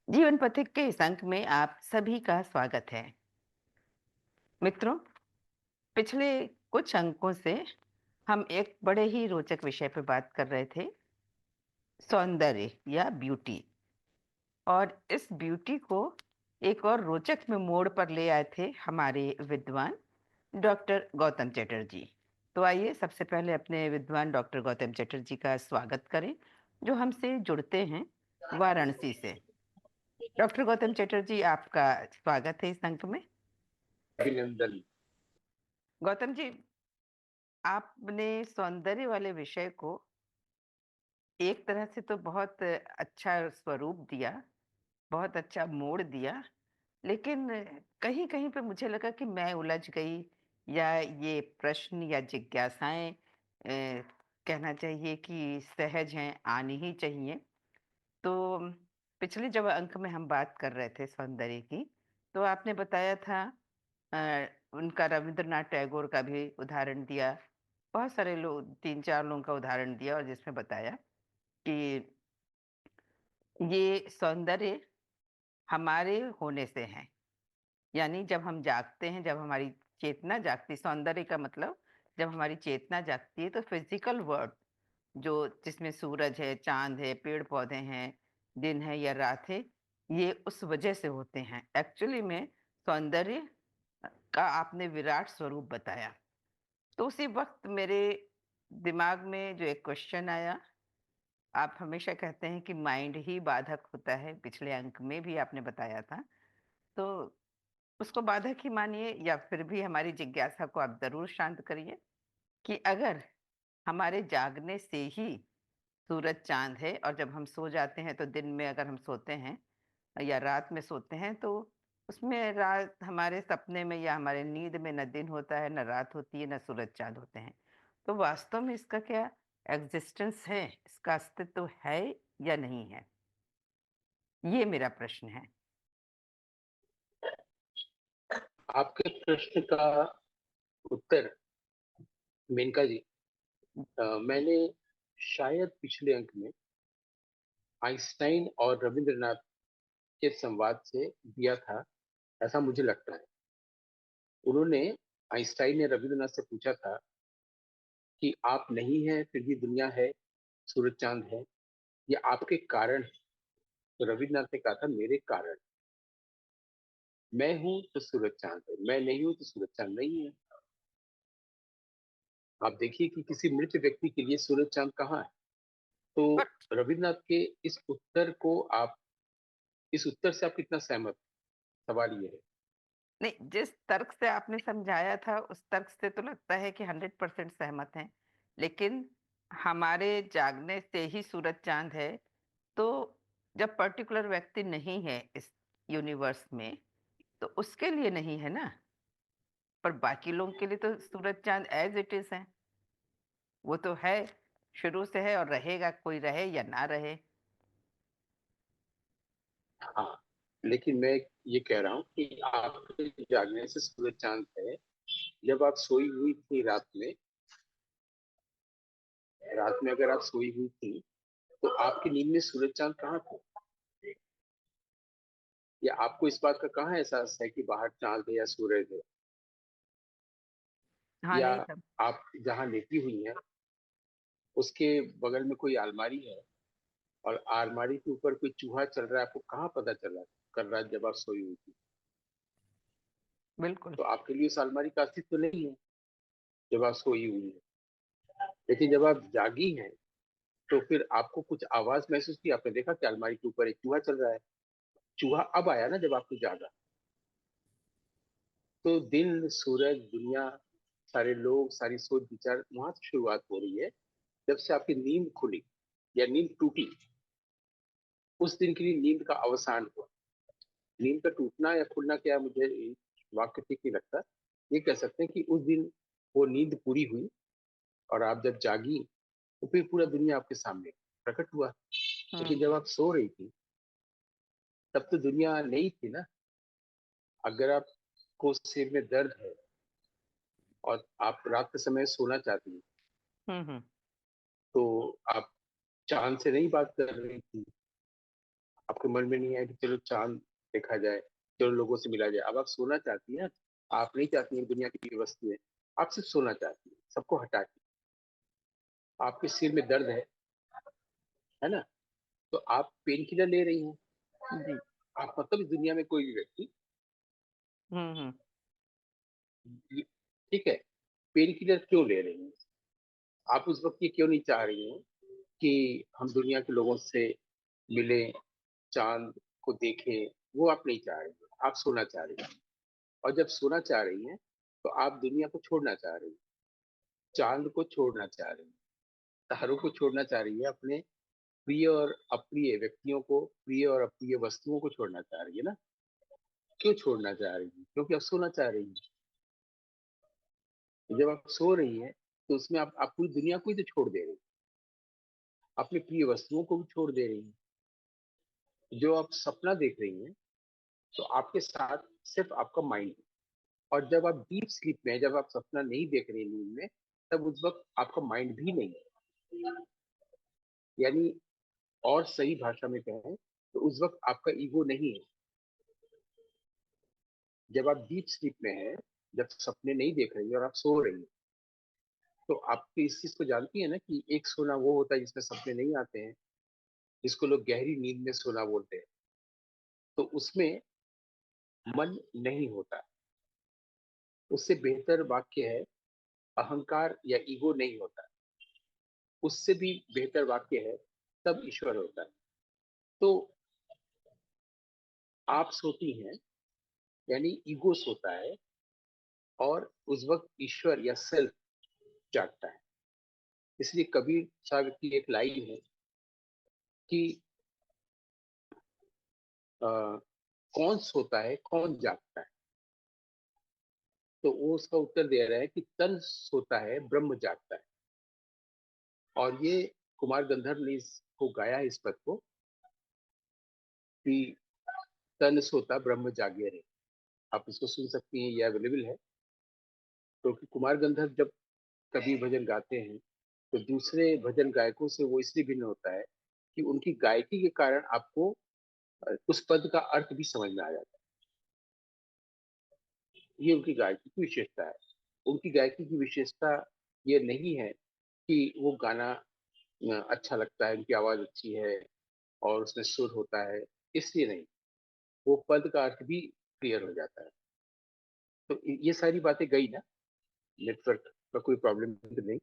जीवन पथिक के इस अंक में आप सभी का स्वागत है। मित्रों, पिछले कुछ अंकों से हम एक बड़े ही रोचक विषय पे बात कर रहे थे, सौंदर्य या ब्यूटी। और इस ब्यूटी को एक और रोचक में मोड़ पर ले आए थे हमारे विद्वान डॉक्टर गौतम चटर्जी। तो आइए सबसे पहले अपने विद्वान डॉक्टर गौतम चटर्जी का स्वागत करें, जो हमसे जुड़ते हैं वाराणसी से। डॉक्टर गौतम चटर्जी, आपका स्वागत है इस अंक में। अभिनंदन। गौतम जी, आपने सौंदर्य वाले विषय को एक तरह से तो बहुत अच्छा स्वरूप दिया, बहुत अच्छा मोड़ दिया, लेकिन कहीं-कहीं पे मुझे लगा कि मैं उलझ गई, या ये प्रश्न या जिज्ञासाएँ कहना चाहिए कि सहज हैं, आनी ही चाहिए। तो पिछले जब अंक में हम बात कर रहे थे सौंदर्य की, तो आपने बताया था, उनका रविंद्रनाथ टैगोर का भी उदाहरण दिया, बहुत सारे लोग 3-4 लोगों का उदाहरण दिया, और जिसमें बताया कि ये सौंदर्य हमारे होने से है। यानी जब हम जागते हैं, जब हमारी चेतना जागती, सौंदर्य का मतलब जब हमारी चेतना जागती है, तो फिज़िकल वर्ल्ड जो जिसमें सूरज है, चाँद है, पेड़-पौधे हैं, दिन है या रात है, ये उस वजह से होते हैं। एक्चुअली में सौंदर्य का आपने विराट स्वरूप बताया। तो उसी वक़्त मेरे दिमाग में जो एक क्वेश्चन आया, आप हमेशा कहते हैं कि माइंड ही बाधक होता है, पिछले अंक में भी आपने बताया था। तो उसको बाधक ही मानिए, या फिर भी हमारी जिज्ञासा को आप ज़रूर शांत करिए कि अगर हमारे जागने से ही सूरज चाँद है, और जब हम सो जाते हैं तो दिन में अगर हम सोते हैं या रात में सोते हैं, तो उसमें रात हमारे सपने में या हमारे नींद में ना दिन होता है, ना रात होती है, ना सूरज चाँद होते हैं। तो वास्तव में इसका क्या एग्ज़िस्टेंस है? इसका अस्तित्व है या नहीं है? ये मेरा प्रश्न है। आपके प्रश्न का उत्तर मेनका जी, मैंने शायद पिछले अंक में आइंस्टाइन और रविंद्रनाथ के संवाद से दिया था, ऐसा मुझे लगता है। उन्होंने आइंस्टाइन ने रविंद्रनाथ से पूछा था कि आप नहीं हैं फिर भी दुनिया है, सूरज चांद है, ये आपके कारण है। तो रविंद्रनाथ ने कहा था मेरे कारण। मैं हूं तो सूरज चांद है, मैं नहीं हूं तो सूरज चांद नहीं है। आप देखिए कि किसी मृत व्यक्ति के लिए सूरज चांद कहाँ है। तो पर रविन्द्रनाथ के इस उत्तर को आप इस उत्तर से आप कितना सहमत? सवाल ये है। नहीं, जिस तर्क से आपने समझाया था, उस तर्क से तो लगता है कि 100% सहमत हैं। लेकिन हमारे जागने से ही सूरज चाँद है, तो जब पर्टिकुलर व्यक्ति नहीं है इस यूनिवर्स में, तो उसके लिए नहीं है ना, पर बाकी लोगों के लिए तो सूरज चाँद एज़ इट इज़ हैं। वो तो है, शुरू से है और रहेगा, कोई रहे या ना रहे। हाँ, लेकिन मैं ये कह रहा हूँ कि आपके जागने से सूरज चांद है। जब आप सोई हुई थी रात में अगर आप सोई हुई थी, तो आपकी नींद में सूरज चांद कहाँ थे? या आपको इस बात का कहाँ एहसास है कि बाहर चांद है या सूरज है? हाँ, या नहीं तब। आप जहाँ लेटी हुई हैं उसके बगल में कोई अलमारी है, और अलमारी के ऊपर कोई चूहा चल रहा है, आपको कहाँ पता चला कर रहा है जब आप सोई हुई थी? बिल्कुल। तो आपके लिए उस अलमारी का अस्तित्व नहीं है जब आप सोई हुई है। लेकिन जब आप जागी हैं, तो फिर आपको कुछ आवाज महसूस की, आपने देखा कि अलमारी के ऊपर एक चूहा चल रहा है। चूहा अब आया ना जब आपको जागा। तो दिन, सूरज, दुनिया, सारे लोग, सारी सोच विचार वहां से शुरुआत हो रही है, जब से आपकी नींद खुली या नींद टूटी। उस दिन के लिए नींद का अवसान हुआ। नींद का टूटना या खुलना क्या, मुझे वाक्य ठीक नहीं लगता। ये कह सकते हैं कि उस दिन वो नींद पूरी हुई, और आप जब जागी तो फिर पूरा दुनिया आपके सामने प्रकट हुआ। लेकिन हुँ, जब आप सो रही थी, तब तो दुनिया नहीं थी ना। अगर आपको सिर में दर्द है और आप रात के समय सोना चाहती हैं, हुँ, हुँ। तो आप चांद से नहीं बात कर रही थी, आपके मन में नहीं है कि चलो चांद देखा जाए, चलो लोगों से मिला जाए। अब आप सोना चाहती हैं, आप नहीं चाहती हैं दुनिया की वस्तुएं, आप सिर्फ सोना चाहती हैं सबको हटा के। आपके सिर में दर्द है ना, तो आप पेन किलर ले रही हैं। जी। आप मतलब इस दुनिया में कोई भी व्यक्ति, हम्म। ठीक है, पेन किलर क्यों ले रही हैं? आप उस वक्त ये क्यों नहीं चाह रही हैं कि हम दुनिया के लोगों से मिले, चांद को देखें? वो आप नहीं चाह रही हैं, आप सोना चाह रही हैं। और जब सोना चाह रही हैं तो आप दुनिया को छोड़ना चाह रही हैं, चांद को छोड़ना चाह रही हैं, तारों को छोड़ना चाह रही है, अपने प्रिय और अप्रिय व्यक्तियों को, प्रिय और अप्रिय वस्तुओं को छोड़ना चाह रही है ना। क्यों छोड़ना चाह रही है? क्योंकि आप सोना चाह रही है। जब आप सो रही है तो उसमें आप पूरी दुनिया को ही तो छोड़ दे रही है, अपनी प्रिय वस्तुओं को भी छोड़ दे रही है। जो आप सपना देख रही हैं तो आपके साथ सिर्फ आपका माइंड है। और जब आप डीप स्लीप में, जब आप सपना नहीं देख रहे हैं नींद में, तब उस वक्त आपका माइंड भी नहीं है। यानी और सही भाषा में कहें तो उस वक्त आपका ईगो नहीं है। जब आप डीप स्लीप में हैं, जब सपने नहीं देख रही हैं और आप सो रही हैं, तो आप इस चीज को जानती है ना कि एक सोना वो होता है जिसमें सपने नहीं आते हैं, जिसको लोग गहरी नींद में सोना बोलते हैं। तो उसमें मन नहीं होता। उससे बेहतर वाक्य है, अहंकार या ईगो नहीं होता। उससे भी बेहतर वाक्य है, तब ईश्वर होता है। तो आप सोती हैं, यानी ईगो सोता है, और उस वक्त ईश्वर या सेल्फ जागता है। इसलिए कबीर साहब की एक लाइन है कि अ, कौन सोता है कौन जागता है। तो वो उसका उत्तर दे रहा है कि तन सोता है ब्रह्म जागता है। और ये कुमार गंधर्व ने इसको गाया है, इस पद को, कि तन सोता ब्रह्म जागे रहे। आप इसको सुन सकती हैं, ये अवेलेबल है। क्योंकि कुमार गंधर्व जब कबीर भजन गाते हैं तो दूसरे भजन गायकों से वो इसलिए भिन्न होता है कि उनकी गायकी के कारण आपको उस पद का अर्थ भी समझ में आ जाता है। ये उनकी गायकी की विशेषता है। उनकी गायकी की विशेषता ये नहीं है कि वो गाना अच्छा लगता है, उनकी आवाज अच्छी है और उसमें सुर होता है, इसलिए नहीं, वो पद का अर्थ भी क्लियर हो जाता है। तो ये सारी बातें गई ना, नेटवर्क का कोई प्रॉब्लम तो नहीं।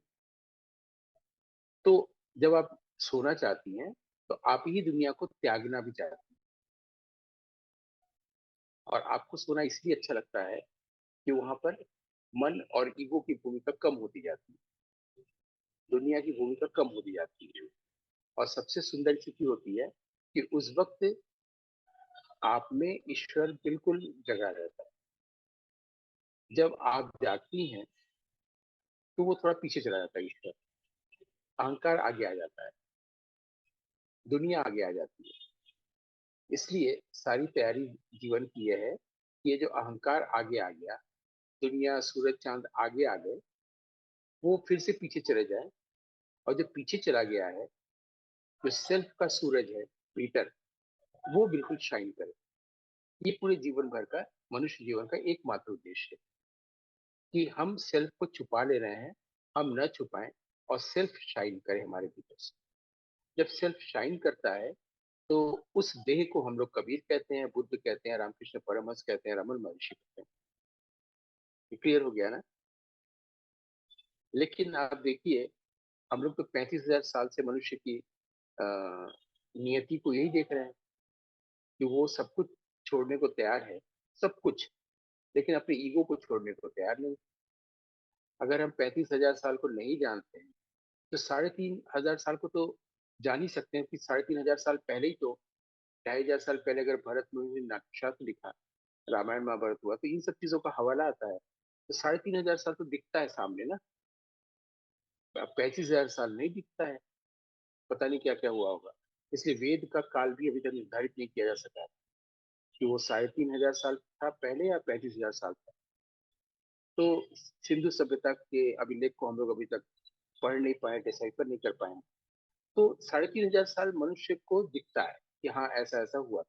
तो जब आप सोना चाहती हैं तो आप ही दुनिया को त्यागना भी चाहती हैं। और आपको सोना इसलिए अच्छा लगता है कि वहां पर मन और ईगो की भूमिका कम होती जाती है, दुनिया की भूमिका कम होती जाती है। और सबसे सुंदर स्थिति होती है कि उस वक्त आप में ईश्वर बिल्कुल जगा रहता है। जब आप जागती हैं तो वो थोड़ा पीछे चला जाता है ईश्वर, अहंकार आगे आ जाता है, दुनिया आगे आ जाती है। इसलिए सारी तैयारी जीवन की यह है कि ये जो अहंकार आगे आ गया, दुनिया सूरज चांद आगे आ गए, वो फिर से पीछे चले जाए। और जो पीछे चला गया है, जो सेल्फ का सूरज है, पीटर, वो बिल्कुल शाइन करे। ये पूरे जीवन भर का, मनुष्य जीवन का एकमात्र उद्देश्य है कि हम सेल्फ को छुपा ले रहे हैं, हम न छुपाएं और सेल्फ शाइन करे हमारे भीतर से। जब सेल्फ शाइन करता है तो उस देह को हम लोग कबीर कहते हैं, बुद्ध कहते हैं, रामकृष्ण परमहंस कहते हैं, रमन महर्षि कहते हैं। ये क्लियर हो गया ना? लेकिन आप देखिए, हम लोग तो 35,000 साल से मनुष्य की अ, नियति को यही देख रहे हैं कि वो सब कुछ छोड़ने को तैयार है, सब कुछ, लेकिन अपने ईगो को छोड़ने को तैयार नहीं। अगर हम 35,000 साल को नहीं जानते हैं तो 3,500 साल को तो जान ही सकते हैं। कि 3,500 साल पहले ही तो, 2,500 साल पहले अगर भरत मुनि ने नाट्यशास्त्र लिखा, रामायण महाभारत हुआ, तो इन सब चीजों का हवाला आता है। तो 3,500 साल तो दिखता है सामने ना। 35,000 साल नहीं दिखता है, पता नहीं क्या क्या हुआ होगा। इसलिए वेद का काल भी अभी तक निर्धारित नहीं किया जा सका है कि वो 3,500 साल था पहले या 35,000 साल था। तो सिंधु सभ्यता के अभिलेख को हम लोग अभी तक पढ़ नहीं पाए, डिसाइफर नहीं कर पाए। तो 3,500 साल मनुष्य को दिखता है, कि हाँ ऐसा ऐसा हुआ।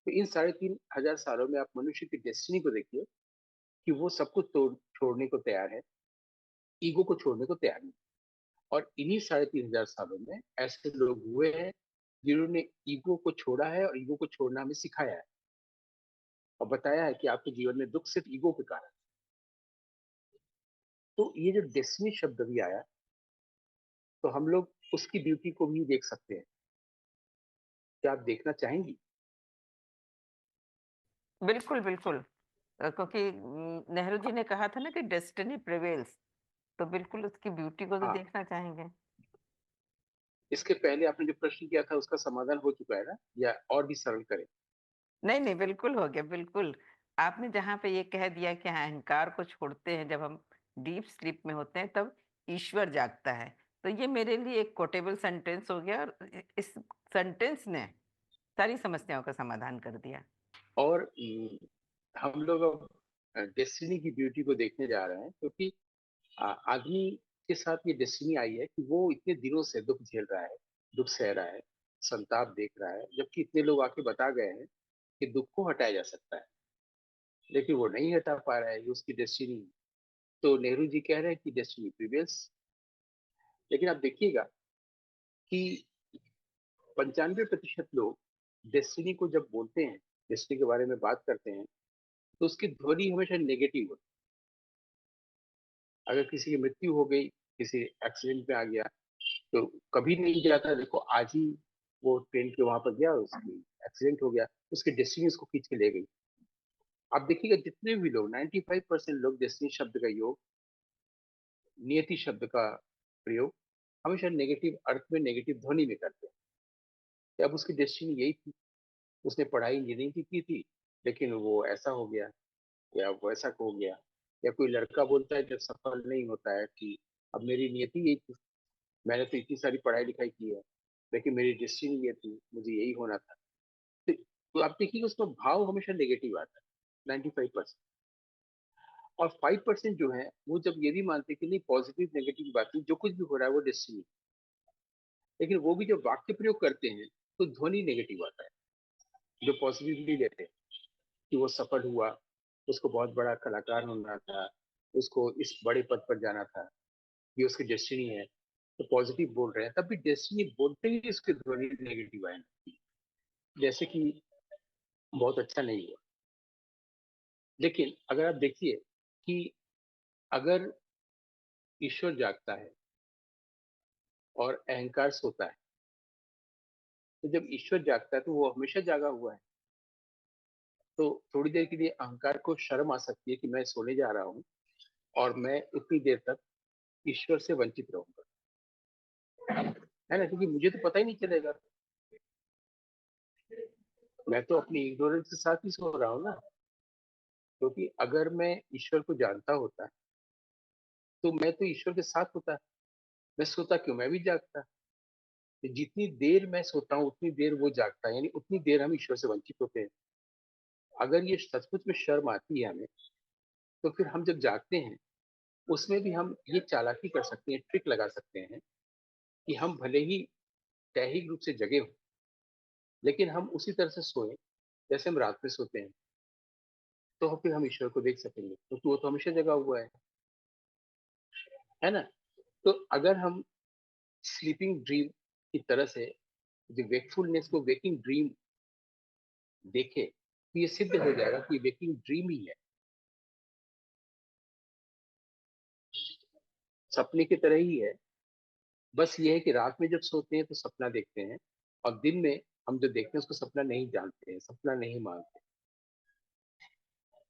तो इन 3,500 में आप मनुष्य की डेस्टिनी को देखिए कि वो सब कुछ तोड़ छोड़ने को तैयार है, ईगो को छोड़ने को तैयार नहीं। और इन्हीं 3,500 में ऐसे लोग हुए हैं जिन्होंने ईगो को छोड़ा है और ईगो को छोड़ना हमें सिखाया है और बताया है कि आपके जीवन में दुख सिर्फ ईगो के कारण। तो ये जो डेस्टिनी शब्द भी आया, तो हम लोग उसकी ब्यूटी को भी देख सकते हैं। क्या आप देखना चाहेंगी? बिल्कुल, बिल्कुल। क्योंकि नेहरू जी ने कहा था ना कि डेस्टिनी प्रिवेल्स, तो बिल्कुल उसकी ब्यूटी को तो हाँ, देखना चाहेंगे। इसके पहले आपने जो प्रश्न किया था उसका समाधान हो चुका है ना, या और भी सरल करें? नहीं, नहीं, बिल्कुल हो गया, बिल्कुल। आपने जहाँ पे ये कह दिया कि अहंकार को छोड़ते हैं जब हम डीप स्लीप में होते हैं तब ईश्वर जागता है। तो ये मेरे लिए एक कोटेबल सेंटेंस हो गया और इस सेंटेंस ने सारी समस्याओं का समाधान कर दिया। और हम लोग अब डेस्टिनी की ब्यूटी को देखने जा रहे हैं, क्योंकि आदमी के साथ ये डेस्टिनी आई है कि वो इतने दिनों से दुख झेल रहा है, दुख सह रहा है, संताप देख रहा है, जबकि इतने लोग आके बता गए हैं कि दुख को हटाया जा सकता है, लेकिन वो नहीं हटा पा रहा है, ये उसकी डेस्टिनी। तो नेहरू जी कह रहे हैं कि डेस्टिनी प्रिवेल्स। लेकिन आप देखिएगा कि 95% लोग डेस्टिनी को जब बोलते हैं, डेस्टिनी के बारे में बात करते हैं, तो उसकी ध्वनि हमेशा नेगेटिव होती है। अगर किसी की मृत्यु हो गई, किसी एक्सीडेंट में आ गया, तो कभी नहीं जाता देखो आज ही वो ट्रेन के वहां पर गया, उसकी एक्सीडेंट हो गया, उसकी डेस्टिनी उसको खींच के ले गई। आप देखिएगा जितने भी लोग 95% लोग डेस्टिनी शब्द का योग, नियति शब्द का प्रयोग हमेशा नेगेटिव अर्थ में, नेगेटिव ध्वनि में करते हैं कि अब उसकी डेस्टिनी यही थी, उसने पढ़ाई इंजीनियरिंग की थी, लेकिन वो ऐसा हो गया या वैसा हो गया। या कोई लड़का बोलता है जब सफल नहीं होता है कि अब मेरी नियति यही थी, मैंने तो इतनी सारी पढ़ाई लिखाई की है, लेकिन मेरी डेस्टिनी ये थी, मुझे यही होना था। तो आप देखिए उसका भाव हमेशा नेगेटिव आता है 95%। और 5% जो है वो जब ये भी मानते हैं कि नहीं, पॉजिटिव नेगेटिव की बात नहीं, जो कुछ भी हो रहा है वो डेस्टिनी, लेकिन वो भी जब वाक्य प्रयोग करते हैं तो ध्वनि नेगेटिव आता है। जो पॉजिटिवली लेते हैं कि वो सफल हुआ, उसको बहुत बड़ा कलाकार होना था, उसको इस बड़े पद पर जाना था, ये उसकी डेस्टिनी है, तो पॉजिटिव बोल रहे हैं, तब भी डेस्टिनी बोलते ही उसकी ध्वनि नेगेटिव आए, जैसे कि बहुत अच्छा नहीं हुआ। लेकिन अगर आप देखिए कि अगर ईश्वर जागता है और अहंकार सोता है, तो जब ईश्वर जागता है तो वो हमेशा जागा हुआ है। तो थोड़ी देर के लिए अहंकार को शर्म आ सकती है कि मैं सोने जा रहा हूँ और मैं उतनी देर तक ईश्वर से वंचित रहूंगा, है ना, क्योंकि मुझे तो पता ही नहीं चलेगा, मैं तो अपनी इग्नोरेंस के साथ ही सो रहा हूँ ना। क्योंकि अगर मैं ईश्वर को जानता होता तो मैं तो ईश्वर के साथ होता, मैं सोता क्यों, मैं भी जागता। तो जितनी देर मैं सोता हूँ उतनी देर वो जागता है, यानी उतनी देर हम ईश्वर से वंचित होते हैं। अगर ये सचमुच में शर्म आती है हमें, तो फिर हम जब जागते हैं उसमें भी हम ये चालाकी कर सकते हैं, ट्रिक लगा सकते हैं कि हम भले ही दैहिक रूप से जगे हों, लेकिन हम उसी तरह से सोएं जैसे हम रात में सोते हैं, तो फिर हम ईश्वर को देख सकेंगे क्योंकि वो तो हमेशा जगा हुआ है ना। तो अगर हम स्लीपिंग ड्रीम की तरह से जो वेकफुलनेस को वेकिंग ड्रीम देखें, तो ये सिद्ध हो जाएगा कि वेकिंग ड्रीम ही है, सपने की तरह ही है। बस ये है कि रात में जब सोते हैं तो सपना देखते हैं, और दिन में हम जो देखते हैं उसको सपना नहीं जानते हैं, सपना नहीं मानते।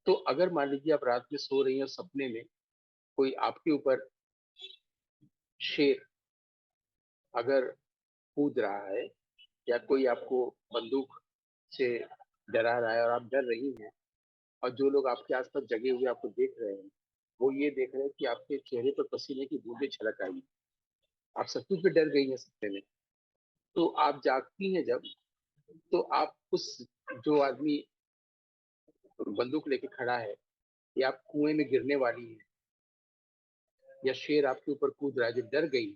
तो अगर मान लीजिए आप रात में सो रही हैं और सपने में कोई आपके ऊपर शेर अगर कूद रहा है, या कोई आपको बंदूक से डरा रहा है और आप डर रही हैं, और जो लोग आपके आसपास जगे हुए आपको देख रहे हैं, वो ये देख रहे हैं कि आपके चेहरे पर पसीने की बूंदें छलक आई, आप सचमुच में डर गई हैं सपने में। तो आप जागती हैं जब, तो आप उस जो आदमी बंदूक लेके खड़ा है, या आप कुएं में गिरने वाली है, या शेर आपके ऊपर कूद रहा है जो डर गई,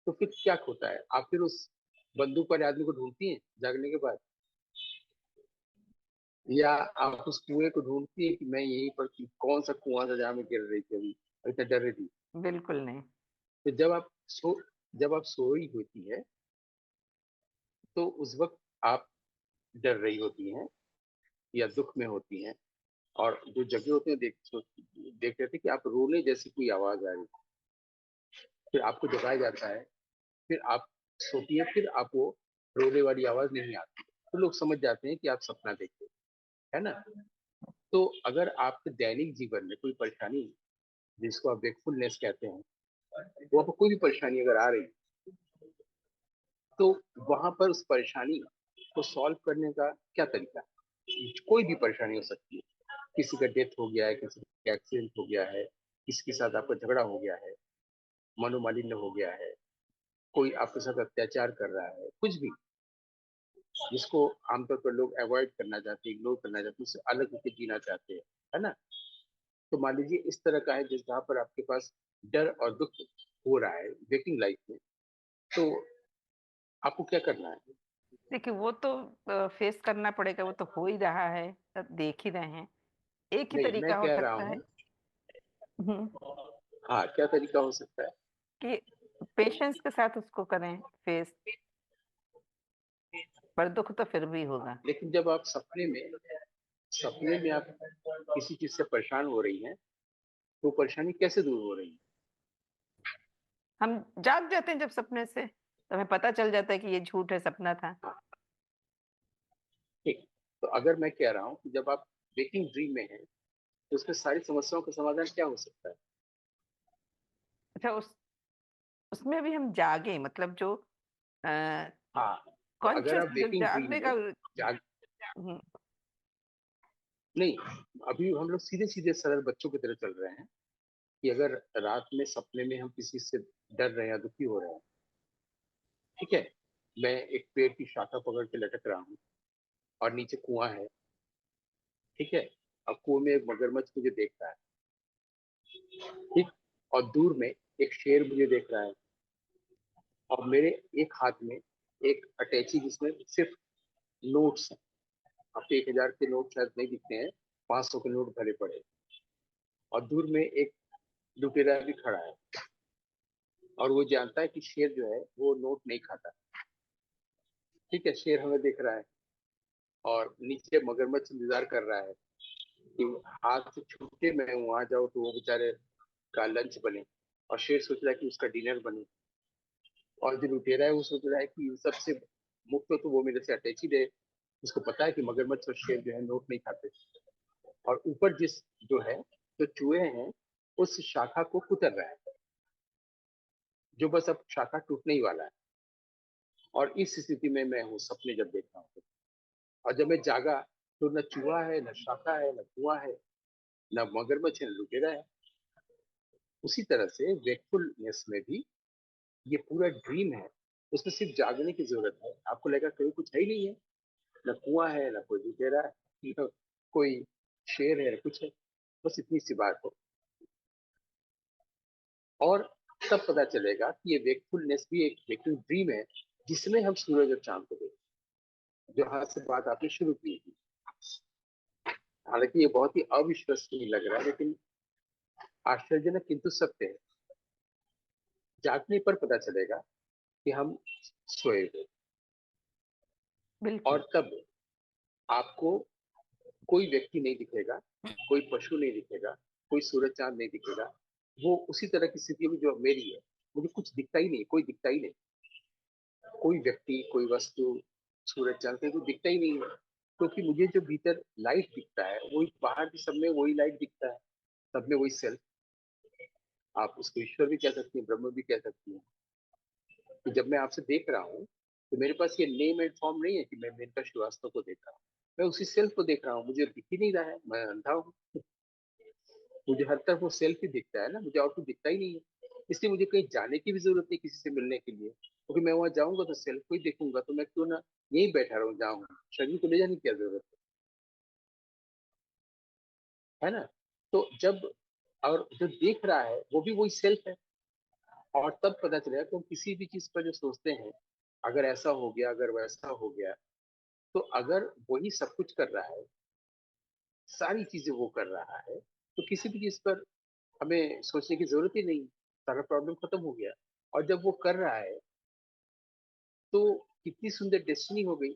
तो फिर क्या होता है, आप फिर उस बंदूक वाले आदमी को ढूंढती हैं जागने के बाद, या आप उस कुएं को ढूंढती है कि मैं यहीं पर थी, कौन सा कुआं था जहां मैं गिर रही थी अभी और इतना डर रही थी? बिल्कुल नहीं। तो जब आप सोई होती है तो उस वक्त आप डर रही होती हैं या दुख में होती हैं, और जो जगह होते हैं देख रहे थे कि आप रोने जैसी कोई आवाज आ रही है, फिर आपको जगाया जाता है, फिर आप सोती है, फिर आप वो रोने वाली आवाज नहीं आती, तो लोग समझ जाते हैं कि आप सपना देख रहे हैं, है ना? तो अगर आपके दैनिक जीवन में कोई परेशानी, जिसको आप वेकफुलनेस कहते हैं, वो आपको कोई भी परेशानी अगर आ रही है, तो वहां पर उस परेशानी को सॉल्व करने का क्या तरीका है? कोई भी परेशानी हो सकती है, किसी का डेथ हो गया है, किसी का एक्सीडेंट हो गया है, किसी के साथ आपका झगड़ा हो गया है, मनोमालिन्य हो गया है, कोई आपके साथ अत्याचार कर रहा है, कुछ भी जिसको आमतौर पर लोग अवॉइड करना चाहते हैं, इग्नोर करना चाहते हैं, उससे अलग होकर जीना चाहते हैं, है ना? तो मान लीजिए इस तरह का है जिस जहाँ पर आपके पास डर और दुख हो रहा है वेकिंग लाइफ में, तो आपको क्या करना है? देखिए, वो तो फेस करना पड़ेगा, वो तो हो ही रहा है, सब देख ही रहे हैं। एक ही नहीं, मैं तरीका हो कह रहा सकता है। हूँ, हुँ, हाँ, क्या तरीका हो सकता है? कि पेशेंस के साथ उसको करें फेस, पर दुःख तो फिर भी होगा। लेकिन जब आप सपने में आप किसी चीज से परेशान हो रही हैं, तो परेशानी कैसे दूर हो रही है? हम जाग जाते हैं जब सपने से, तो हमें पता चल जाता है कि ये झूठ है, सपना था। हाँ, ठीक। तो अगर मैं कह रहा हूँ कि जब आप वेकिंग ड्रीम में हैं, तो उसमें सारी समस्याओं का समाधान क्या हो सकता है? अच्छा, उसमें भी हम जागें, मतलब जो अ, हाँ, तो अगर कॉन्शियस आप जो वेकिंग ड्रीम जागने में का। जाग हुँ, नहीं, अभी हम लोग सीधे सीधे सरल बच्चों की तरह चल रहे हैं कि अगर रात में सपने में हम किसी से डर रहे हैं या दुखी हो रहे हैं, ठीक है, मैं एक पेड़ की शाखा पकड़ के लटक रहा हूँ और नीचे कुआं है, ठीक है, अब कुएं में एक मगरमच्छ मुझे देख रहा है, ठीक, और दूर में एक शेर मुझे देख रहा है, और मेरे एक हाथ में एक अटैची जिसमें सिर्फ नोट्स हैं। आपको 1,000 के नोट शायद नहीं दिखते हैं, 500 के नोट भरे पड़े, और दूर में एक लुटेरा भी खड़ा है, और वो जानता है कि शेर जो है वो नोट नहीं खाता, ठीक है, शेर हमें देख रहा है, और नीचे मगरमच्छ इंतजार कर रहा है कि हाथ से छूटे मैं वहां जाऊं तो वो बेचारे का लंच बने, और शेर सोच रहा है कि उसका डिनर बने, और जो लुटेरा है वो सोच रहा है कि इन सबसे मुक्त तो वो मेरे से अटैची है, उसको पता है कि मगरमच्छ और शेर जो है नोट नहीं खाते, और ऊपर जिस जो है जो चूहे हैं उस शाखा को कुतर रहा है, जो बस अब शाखा टूटने ही वाला है, और इस स्थिति में मैं हूँ सपने जब देख रहा हूँ, और जब मैं जागा तो न चूहा है, न शाखा है, न कुआं है, न मगरमच्छ है, न लुटेरा है। उसी तरह से वेकफुलनेस में भी ये पूरा ड्रीम है, उसमें सिर्फ जागने की जरूरत है, आपको लगेगा कहीं कुछ है ही नहीं है, न कुआं है, न कोई लुटेरा है, न कोई शेर है, कुछ है, बस इतनी सी बात हो, और तब पता चलेगा कि ये वेकफुलनेस भी एक वेकिंग ड्रीम है, जिसमें हम सूरज और चांद को देखते हैं, जहां से बात आपने शुरू की थी। हालांकि ये बहुत ही अविश्वसनीय लग रहा है, लेकिन आश्चर्यजनक किंतु सत्य है। जागने पर पता चलेगा कि हम सोए हुए, बिल्कुल। और तब आपको कोई व्यक्ति नहीं दिखेगा, कोई पशु नहीं दिखेगा, कोई सूरज चांद नहीं दिखेगा, वो उसी तरह की स्थिति में जो मेरी है, मुझे कुछ दिखता ही नहीं, कोई दिखता ही नहीं, कोई व्यक्ति, कोई वस्तु, सूरज चांद कहीं कोई दिखता ही नहीं है, क्योंकि मुझे जो भीतर लाइट दिखता है वही बाहर भी सब में वही लाइट दिखता है, सब में वही सेल्फ, आप उसको ईश्वर भी कह सकती हैं, ब्रह्म भी कह सकती हैं। तो जब मैं आपसे देख रहा हूँ तो मेरे पास ये नेम एंड फॉर्म नहीं है कि मैं मेनका श्रीवास्तव को देख रहा हूँ, मैं उसी सेल्फ को देख रहा हूँ, मुझे दिख ही नहीं रहा है, मैं अंधा हूँ, मुझे हर तरफ वो सेल्फ ही दिखता है ना, मुझे और कुछ दिखता ही नहीं है, इसलिए मुझे कहीं जाने की भी जरूरत नहीं किसी से मिलने के लिए, क्योंकि मैं वहां जाऊंगा तो सेल्फ को ही देखूंगा, तो मैं क्यों ना यही बैठा रहूं जहाँ हूँ, शरीर को ले जाने की क्या जरूरत है ना? तो जब, और जो देख रहा है वो भी वही सेल्फ है, और तब पता चलेगा कि हम किसी भी चीज पर जो सोचते हैं अगर ऐसा हो गया, अगर वैसा हो गया, तो अगर वही सब कुछ कर रहा है, सारी चीजें वो कर रहा है, तो किसी भी चीज पर हमें सोचने की जरूरत ही नहीं, सारा प्रॉब्लम खत्म हो गया। और जब वो कर रहा है तो कितनी सुंदर डेस्टिनी हो गई।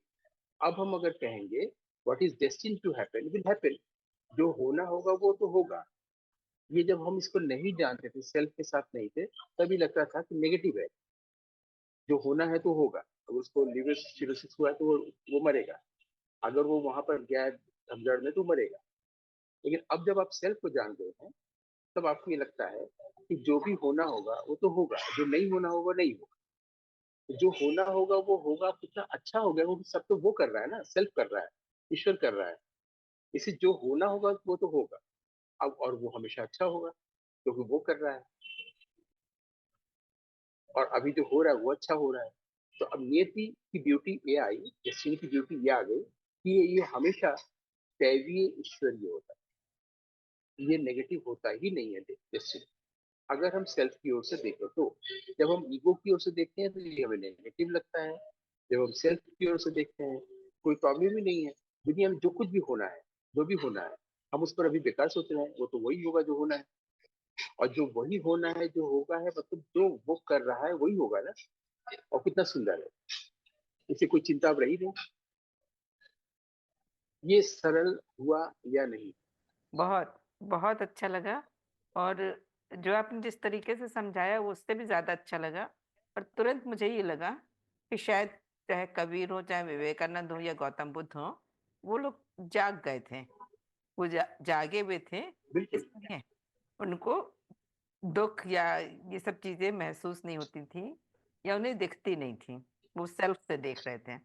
अब हम अगर कहेंगे what is destined to happen will happen, जो होना होगा वो तो होगा। ये जब हम इसको नहीं जानते थे, सेल्फ के साथ नहीं थे, तभी लगता था कि नेगेटिव है, जो होना है तो होगा। अगर उसको लिवर सिरोसिस हुआ है तो वो मरेगा, अगर वो वहां पर गया है झमझड़ में तो मरेगा। लेकिन अब जब आप सेल्फ को जान गए हैं, तब आपको ये लगता है कि जो भी होना होगा वो तो होगा, जो नहीं होना होगा नहीं होगा। जो होना होगा वो होगा, कितना अच्छा हो गया, वो सब तो वो कर रहा है ना, सेल्फ कर रहा है, ईश्वर कर रहा है। इसे जो होना होगा वो तो होगा। अब और वो हमेशा अच्छा होगा क्योंकि वो कर रहा है, और अभी जो हो रहा है वो अच्छा हो रहा है। तो अब नियति की ब्यूटी ये आई, डेस्टिनी की ब्यूटी ये आ गई कि ये हमेशा दैवीय ईश्वरीय होता है, ये नेगेटिव होता ही नहीं है डेस्टिनी। अगर हम सेल्फ की ओर से देखें तो, जब हम ईगो की ओर से देखते हैं तो ये हमें नेगेटिव लगता है। जब हम सेल्फ की ओर से देखते हैं, कोई प्रॉब्लम ही नहीं है, दुनिया में जो कुछ भी होना है, जो भी होना है, हम उस पर अभी बेकार सोच रहे हैं, वो तो वही होगा जो होना है। और जो वही होना है जो होगा है, मतलब जो वो कर रहा है वही होगा ना। और कितना सुंदर है, इसे कोई चिंता अब रही नहीं। ये सरल हुआ या नहीं? बहुत, बहुत अच्छा लगा। और जो आपने जिस तरीके से समझाया वो उससे भी ज़्यादा अच्छा लगा। और तुरंत मुझे ये लगा कि शायद चाहे कबीर हो, चाहे विवेकानंद हो या गौतम बुद्ध हो, वो लोग जाग गए थे। वो जागे हुए थे, बिल्कुल। इसलिए उनको दुःख या ये सब चीज़ें महसूस नहीं होती थी या उन्हें दिखती नहीं थी। वो सेल्फ से देख रहे थे।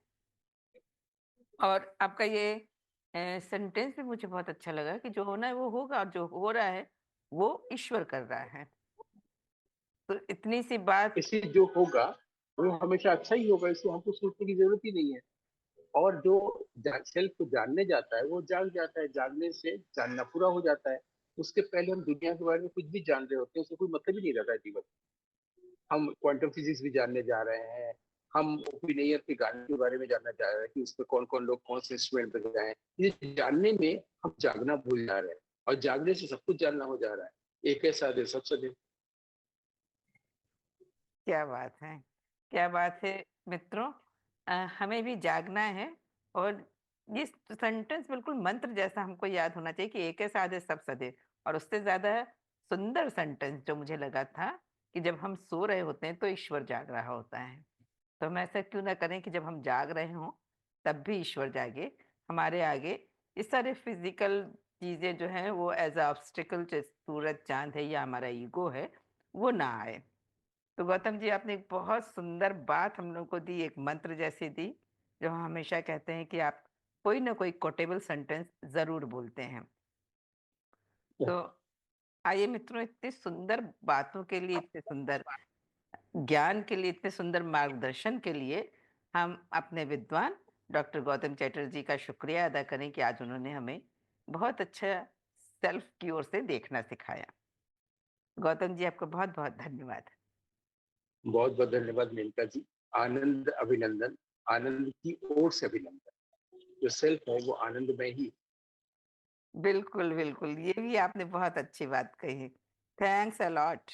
और आपका ये सेंटेंस भी मुझे बहुत अच्छा लगा कि जो होना है वो होगा और जो हो रहा है वो ईश्वर कर रहा है। तो इतनी सी बात। इससे जो होगा वो हमेशा अच्छा ही होगा, इससे हमको सोचने की जरूरत ही नहीं है। और जो सेल्फ को जानने जाता है वो जाग जाता है, जागने से जानना पूरा हो जाता है। उसके पहले हम दुनिया के बारे में कुछ भी जान रहे होते हैं, उससे कोई मतलब ही नहीं रहता है जीवन। हम क्वांटम फिजिक्स भी जानने जा रहे हैं, हम ओपिनियर के गाने के बारे में जानना चाह रहे हैं कि उसमें कौन कौन लोग कौन से इंस्ट्रूमेंट बजाए हैं। ये जानने में हम जागना भूल जा रहे हैं, और जागने से सब कुछ जानना हो जा रहा है। एक है साधे सब सधे। क्या बात है! क्या बात है मित्रों! हमें भी जागना है। और ये सेंटेंस बिल्कुल मंत्र जैसा हमको याद होना चाहिए कि एके साधे सब सधे। और उससे ज़्यादा सुंदर सेंटेंस जो मुझे लगा था कि जब हम सो रहे होते हैं तो ईश्वर जाग रहा होता है। तो हम ऐसा क्यों ना करें कि जब हम जाग रहे हों, तब भी ईश्वर जागे हमारे आगे। ये सारे फिज़िकल चीज़ें जो हैं वो एज़ अ ऑब्स्टिकल, जैसे सूरज, चाँद है या हमारा ईगो है, वो ना आए। तो गौतम जी, आपने एक बहुत सुंदर बात हम लोग को दी, एक मंत्र जैसी दी, जो हम हमेशा कहते हैं कि आप कोई ना कोई कोटेबल सेंटेंस ज़रूर बोलते हैं। तो आइए मित्रों, इतनी सुंदर बातों के लिए, इतने सुंदर ज्ञान के लिए, इतने सुंदर मार्गदर्शन के लिए हम अपने विद्वान डॉक्टर गौतम चैटर्जी का शुक्रिया अदा करें कि आज उन्होंने हमें बहुत अच्छा सेल्फ की ओर से देखना सिखाया। गौतम जी, आपका बहुत-बहुत धन्यवाद। बहुत बहुत धन्यवाद मेनका जी। आनंद अभिनंदन, आनंद की ओर से अभिनंदन। जो सेल्फ है वो आनंद में ही। बिल्कुल, बिल्कुल। ये भी आपने बहुत अच्छी बात कही। Thanks a lot.